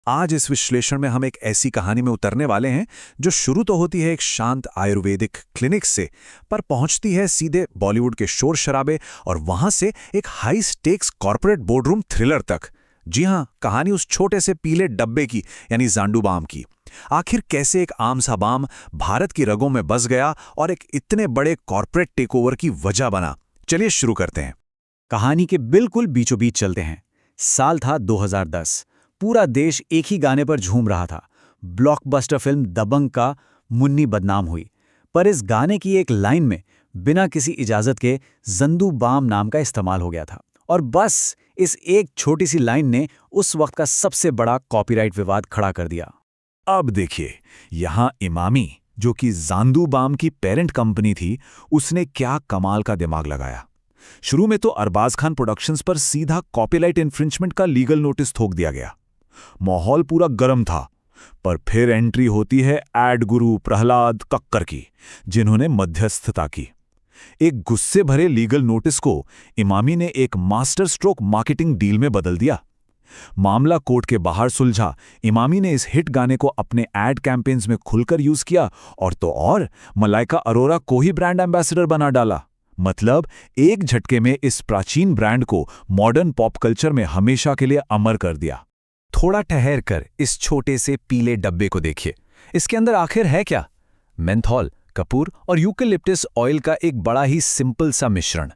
आज इस विश्लेषण में हम एक ऐसी कहानी में उतरने वाले हैं जो शुरू तो होती है एक शांत आयुर्वेदिक क्लिनिक से, पर पहुंचती है सीधे बॉलीवुड के शोर शराबे और वहां से एक high stakes corporate boardroom thriller तक। जी हां, कहानी उस छोटे से पीले डब्बे की, यानी ज़ांडू बाम की। आखिर कैसे एक आम सा बाम भारत की रगों में बस गया और एक इतने बड़े कॉर्पोरेट टेकओवर की वजह बना। चलिए शुरू करते हैं। कहानी के बिल्कुल बीचों बीच चलते हैं। साल था 2010। पूरा देश एक ही गाने पर झूम रहा था। ब्लॉकबस्टर फिल्म दबंग का मुन्नी बदनाम हुई, पर इस गाने की एक लाइन में बिना किसी इजाजत के जंदू बाम नाम का इस्तेमाल हो गया था। और बस इस एक छोटी सी लाइन ने उस वक्त का सबसे बड़ा कॉपीराइट विवाद खड़ा कर दिया। अब देखिए, यहां इमामी, जो कि ज़ांदू बाम की पेरेंट कंपनी थी, उसने क्या कमाल का दिमाग लगाया। शुरू में तो अरबाज खान प्रोडक्शंस पर सीधा कॉपीराइट इन्फ्रिंचमेंट का लीगल नोटिस थोक दिया गया। माहौल पूरा गर्म था, पर फिर एंट्री होती है एड गुरु प्रहलाद कक्कर की, जिन्होंने मध्यस्थता की। एक गुस्से भरे लीगल नोटिस को इमामी ने एक मास्टर स्ट्रोक मार्केटिंग डील में बदल दिया। मामला कोर्ट के बाहर सुलझा। इमामी ने इस हिट गाने को अपने एड कैंपेन्स में खुलकर यूज किया, और तो और मलाइका अरोरा को ही ब्रांड एम्बेसडर बना डाला। मतलब एक झटके में इस प्राचीन ब्रांड को मॉडर्न पॉप कल्चर में हमेशा के लिए अमर कर दिया। थोड़ा ठहर कर इस छोटे से पीले डब्बे को देखिए। इसके अंदर आखिर है क्या? मेंथॉल, कपूर और यूकेलिप्टस ऑयल का एक बड़ा ही सिंपल सा मिश्रण।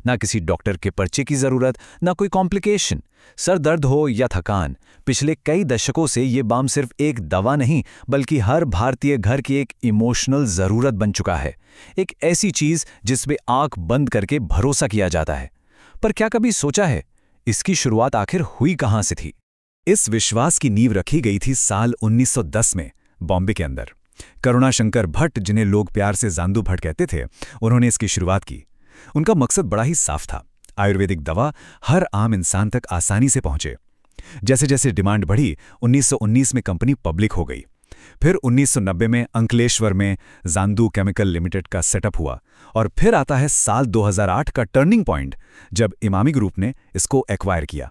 ना किसी डॉक्टर के पर्चे की जरूरत, ना कोई कॉम्प्लिकेशन। सर दर्द हो या थकान, पिछले कई दशकों से ये बाम सिर्फ एक दवा नहीं, बल्कि हर भारतीय घर की एक इमोशनल जरूरत बन चुका है। एक ऐसी चीज जिसमें आंख बंद करके भरोसा किया जाता है। पर क्या कभी सोचा है, इसकी शुरुआत आखिर हुई कहां से थी? इस विश्वास की नींव रखी गई थी साल 1910 में बॉम्बे के अंदर। करुणाशंकर भट्ट, जिन्हें लोग प्यार से जांदू भट्ट कहते थे, उन्होंने इसकी शुरुआत की। उनका मकसद बड़ा ही साफ था, आयुर्वेदिक दवा हर आम इंसान तक आसानी से पहुंचे। जैसे जैसे डिमांड बढ़ी, 1919 में कंपनी पब्लिक हो गई। फिर 1990 में अंकलेश्वर में जांदू केमिकल लिमिटेड का सेटअप हुआ। और फिर आता है साल 2008 का टर्निंग पॉइंट, जब इमामी ग्रुप ने इसको एक्वायर किया।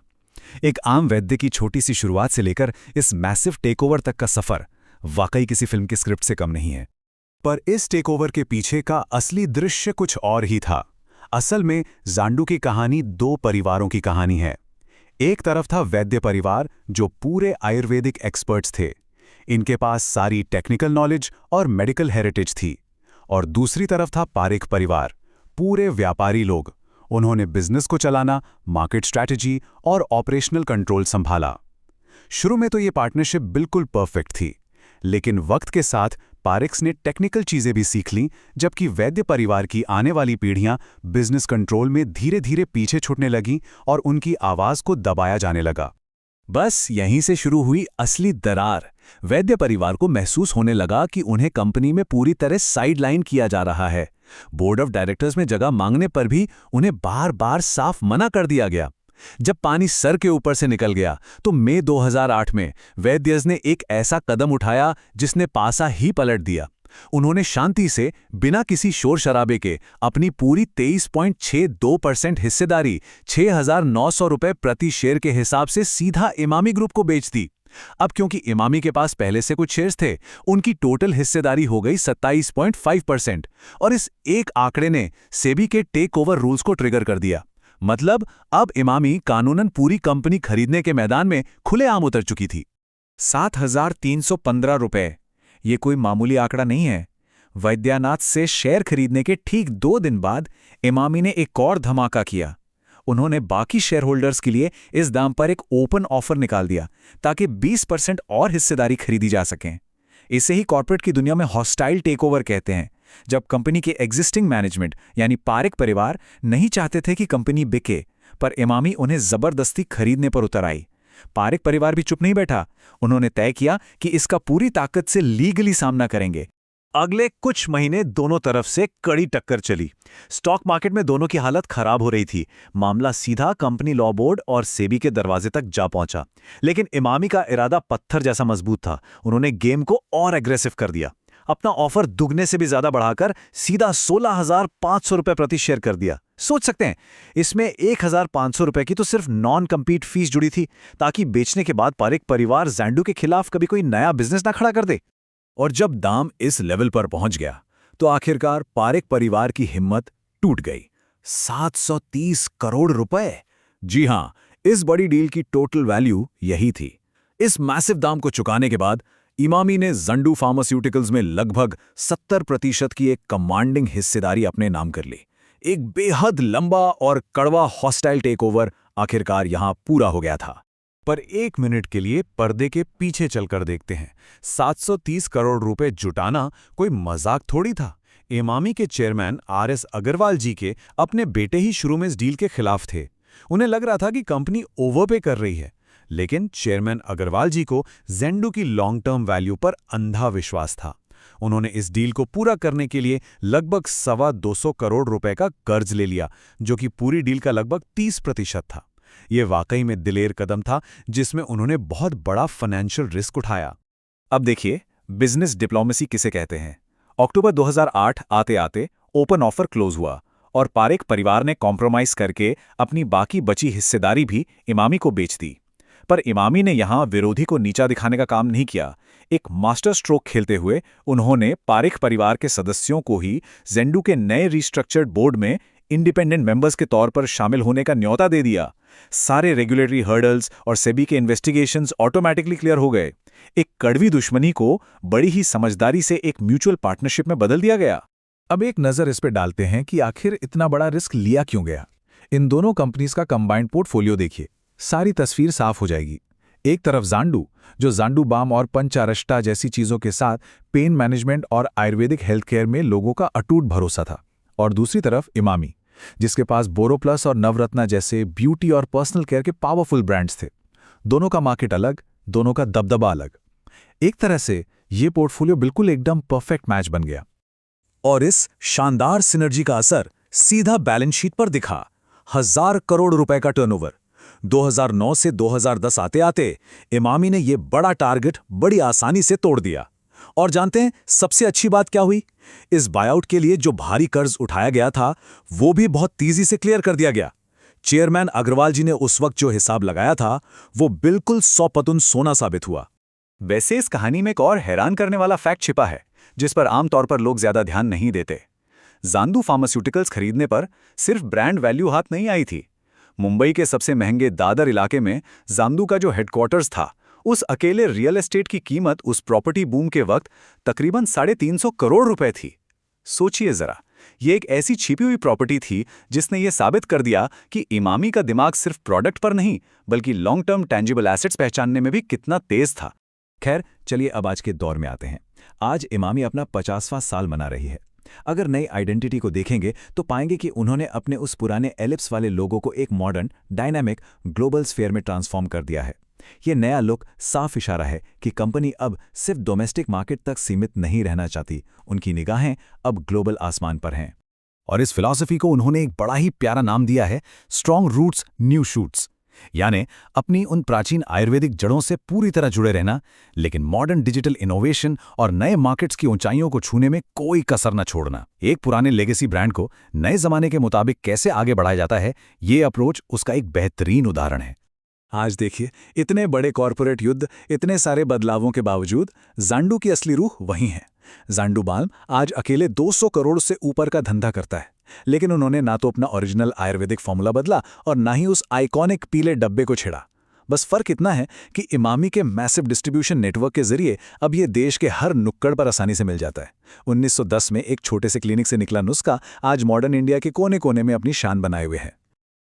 एक आम वैद्य की छोटी सी शुरुआत से लेकर इस मैसिव टेकओवर तक का सफर वाकई किसी फिल्म की स्क्रिप्ट से कम नहीं है। पर इस टेकओवर के पीछे का असली दृश्य कुछ और ही था। असल में जांडू की कहानी दो परिवारों की कहानी है। एक तरफ था वैद्य परिवार, जो पूरे आयुर्वेदिक एक्सपर्ट्स थे। इनके पास सारी टेक्निकल नॉलेज और मेडिकल हेरिटेज थी। और दूसरी तरफ था पारेख परिवार, पूरे व्यापारी लोग। उन्होंने बिजनेस को चलाना, मार्केट स्ट्रैटेजी और ऑपरेशनल कंट्रोल संभाला। शुरू में तो ये पार्टनरशिप बिल्कुल परफेक्ट थी, लेकिन वक्त के साथ पारेख्स ने टेक्निकल चीजें भी सीख लीं, जबकि वैद्य परिवार की आने वाली पीढ़ियां बिजनेस कंट्रोल में धीरे धीरे पीछे छूटने लगीं और उनकी आवाज को दबाया जाने लगा। बस यहीं से शुरू हुई असली दरार। वैद्य परिवार को महसूस होने लगा कि उन्हें कंपनी में पूरी तरह साइडलाइन किया जा रहा है। बोर्ड ऑफ डायरेक्टर्स में जगह मांगने पर भी उन्हें बार बार साफ मना कर दिया गया। जब पानी सर के ऊपर से निकल गया, तो मई 2008 में वैद्यज ने एक ऐसा कदम उठाया जिसने पासा ही पलट दिया। उन्होंने शांति से, बिना किसी शोर शराबे के, अपनी पूरी 23.62% हिस्सेदारी 6,900 रुपए प्रति शेयर के हिसाब से सीधा इमामी ग्रुप को बेच दी। अब क्योंकि इमामी के पास पहले से कुछ शेयर्स थे, उनकी टोटल हिस्सेदारी हो गई 27.5%। और इस एक आंकड़े ने सेबी के टेक ओवर रूल्स को ट्रिगर कर दिया। मतलब अब इमामी कानूनन पूरी कंपनी खरीदने के मैदान में खुलेआम उतर चुकी थी। 7,315 रुपए, ये कोई मामूली आंकड़ा नहीं है। वैद्यनाथ से शेयर खरीदने के ठीक 2 दिन बाद इमामी ने एक और धमाका किया। उन्होंने बाकी शेयर होल्डर्स के लिए इस दाम पर एक ओपन ऑफर निकाल दिया, ताकि 20% और हिस्सेदारी खरीदी जा सकें। इसे ही कॉर्पोरेट की दुनिया में हॉस्टाइल टेकओवर कहते हैं, जब कंपनी के एग्जिस्टिंग मैनेजमेंट यानी पारेख परिवार नहीं चाहते थे कि कंपनी बिके, पर इमामी उन्हें जबरदस्ती खरीदने पर उतर आई। पारेख परिवार भी चुप नहीं बैठा। उन्होंने तय किया कि इसका पूरी ताकत से लीगली सामना करेंगे। अगले कुछ महीने दोनों तरफ से कड़ी टक्कर चली। स्टॉक मार्केट में दोनों की हालत खराब हो रही थी। मामला सीधा कंपनी लॉ बोर्ड और सेबी के दरवाजे तक जा पहुंचा। लेकिन इमामी का इरादा पत्थर जैसा मजबूत था। उन्होंने गेम को और एग्रेसिव कर दिया। अपना ऑफर दुगने से भी ज्यादा बढ़ाकर सीधा 16,500 रुपए प्रति शेयर कर दिया। सोच सकते हैं, इसमें 1,500 रुपए की तो सिर्फ नॉन कम्पीट फीस जुड़ी थी, ताकि बेचने के बाद पारेख परिवार ज़ैंडू के खिलाफ कभी कोई नया बिजनेस ना खड़ा कर दे। और जब दाम इस लेवल पर पहुंच गया तो आखिरकार पारेख परिवार की हिम्मत टूट गई। 730 करोड़ रुपए! जी हां, इस बड़ी डील की टोटल वैल्यू यही थी। इस मैसिव दाम को चुकाने के बाद इमामी ने ज़ैंडू फार्मास्यूटिकल्स में लगभग 70% की एक कमांडिंग हिस्सेदारी अपने नाम कर ली। एक बेहद लंबा और कड़वा हॉस्टाइल टेकओवर आखिरकार यहां पूरा हो गया था। पर एक मिनट के लिए पर्दे के पीछे चलकर देखते हैं। 730 करोड़ रुपए जुटाना कोई मजाक थोड़ी था। इमामी के चेयरमैन आर.एस. अग्रवाल जी के अपने बेटे ही शुरू में इस डील के खिलाफ थे। उन्हें लग रहा था कि कंपनी ओवरपे कर रही है, लेकिन चेयरमैन अग्रवाल जी को ज़ैंडू की लॉन्ग टर्म वैल्यू पर अंधा विश्वास था। उन्होंने इस डील को पूरा करने के लिए लगभग 225 करोड़ रुपए का कर्ज ले लिया, जो कि पूरी डील का लगभग 30% था। ये वाकई में दिलेर कदम था, जिसमें उन्होंने बहुत बड़ा फाइनेंशियल रिस्क उठाया। अब देखिए, बिजनेस डिप्लोमेसी किसे कहते हैं। अक्टूबर 2008 आते आते ओपन ऑफर क्लोज हुआ और पारेख परिवार ने कॉम्प्रोमाइज करके अपनी बाकी बची हिस्सेदारी भी इमामी को बेच दी। पर इमामी ने यहां विरोधी को नीचा दिखाने का काम नहीं किया। एक मास्टर स्ट्रोक खेलते हुए उन्होंने पारेख परिवार के सदस्यों को ही ज़ैंडू के नए रिस्ट्रक्चर्ड बोर्ड में इंडिपेंडेंट मेंबर्स के तौर पर शामिल होने का न्योता दे दिया। सारे रेगुलेटरी हर्डल्स और सेबी के इन्वेस्टिगेशंस ऑटोमेटिकली क्लियर हो गए। एक कड़वी दुश्मनी को बड़ी ही समझदारी से एक म्यूचुअल पार्टनरशिप में बदल दिया गया। अब एक नजर इस पे डालते हैं कि आखिर इतना बड़ा रिस्क लिया क्यों गया। इन दोनों कंपनीज का कंबाइंड पोर्टफोलियो देखिए, सारी तस्वीर साफ हो जाएगी। एक तरफ ज़ैंडू, जो ज़ैंडू बाम और पंचारष्टा जैसी चीजों के साथ पेन मैनेजमेंट और आयुर्वेदिक हेल्थ केयर में लोगों का अटूट भरोसा था, और दूसरी तरफ इमामी, जिसके पास बोरोप्लस और नवरत्ना जैसे ब्यूटी और पर्सनल केयर के पावरफुल ब्रांड्स थे। दोनों का मार्केट अलग, दोनों का दबदबा अलग। एक तरह से ये पोर्टफोलियो बिल्कुल एकदम परफेक्ट मैच बन गया। और इस शानदार सिनर्जी का असर सीधा बैलेंस शीट पर दिखा। 1000 करोड़ रुपए का टर्नओवर। 2009 से 2010 आते आते इमामी ने यह बड़ा टारगेट बड़ी आसानी से तोड़ दिया। और जानते हैं सबसे अच्छी बात क्या हुई? इस बायआउट के लिए जो भारी कर्ज उठाया गया था, वो भी बहुत तेजी से क्लियर कर दिया गया। चेयरमैन अग्रवाल जी ने उस वक्त जो हिसाब लगाया था, वो बिल्कुल 100 पतुन सोना साबित हुआ। वैसे इस कहानी में एक और हैरान करने वाला फैक्ट छिपा है, जिस पर आमतौर पर लोग ज्यादा ध्यान नहीं देते। ज़ैंडू फार्मास्यूटिकल्स खरीदने पर सिर्फ ब्रांड वैल्यू हाथ नहीं आई थी। मुंबई के सबसे महंगे दादर इलाके में ज़ैंडू का जो हेडक्वार्टर्स था, उस अकेले रियल एस्टेट की कीमत उस प्रॉपर्टी बूम के वक्त तकरीबन 350 करोड़ रुपए थी। सोचिए जरा, ये एक ऐसी छिपी हुई प्रॉपर्टी थी जिसने ये साबित कर दिया कि इमामी का दिमाग सिर्फ प्रोडक्ट पर नहीं, बल्कि लॉन्ग टर्म टैंजिबल एसेट्स पहचानने में भी कितना तेज था। खैर, चलिए अब आज के दौर में आते हैं। आज इमामी अपना 50वां साल मना रही है। अगर नई आइडेंटिटी को देखेंगे तो पाएंगे कि उन्होंने अपने उस पुराने एलिप्स वाले लोगों को एक मॉडर्न, डायनामिक, ग्लोबल स्फीयर में ट्रांसफॉर्म कर दिया है। ये नया लुक साफ इशारा है कि कंपनी अब सिर्फ डोमेस्टिक मार्केट तक सीमित नहीं रहना चाहती। उनकी निगाहें अब ग्लोबल आसमान पर हैं। और इस फिलॉसफी को उन्होंने एक बड़ा ही प्यारा नाम दिया है, स्ट्रॉन्ग रूट्स न्यू शूट्स। यानी अपनी उन प्राचीन आयुर्वेदिक जड़ों से पूरी तरह जुड़े रहना, लेकिन मॉडर्न डिजिटल इनोवेशन और नए मार्केट्स की ऊंचाइयों को छूने में कोई कसर न छोड़ना। एक पुराने लेगेसी ब्रांड को नए जमाने के मुताबिक कैसे आगे बढ़ाया जाता है, ये अप्रोच उसका एक बेहतरीन उदाहरण है। आज देखिए, इतने बड़े कॉरपोरेट युद्ध, इतने सारे बदलावों के बावजूद ज़ैंडू की असली रूह वही है। ज़ैंडू बाल्म आज अकेले 200 करोड़ से ऊपर का धंधा करता है, लेकिन उन्होंने ना तो अपना ओरिजिनल आयुर्वेदिक फॉर्मूला बदला और ना ही उस आइकॉनिक पीले डब्बे को छेड़ा। बस फर्क इतना है कि इमामी के मैसिव डिस्ट्रीब्यूशन नेटवर्क के जरिए अब ये देश के हर नुक्कड़ पर आसानी से मिल जाता है। 1910 में एक छोटे से क्लिनिक से निकला नुस्खा आज मॉडर्न इंडिया के कोने कोने में अपनी शान बनाए हुए है।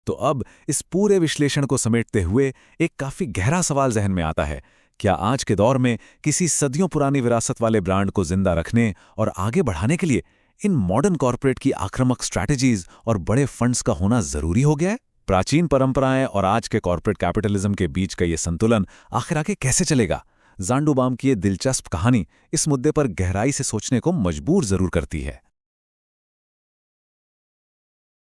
तो अब इस पूरे विश्लेषण को समेटते हुए एक काफी गहरा सवाल जहन में आता है, क्या आज के दौर में किसी सदियों पुरानी विरासत वाले ब्रांड को जिंदा रखने और आगे बढ़ाने के लिए इन मॉडर्न कॉर्पोरेट की आक्रामक स्ट्रैटेजीज और बड़े फंड्स का होना जरूरी हो गया है? प्राचीन परंपराएं और आज के कॉर्पोरेट कैपिटलिज्म के बीच का ये संतुलन आखिर आगे कैसे चलेगा? ज़ैंडू बाल्म की ये दिलचस्प कहानी इस मुद्दे पर गहराई से सोचने को मजबूर जरूर करती है।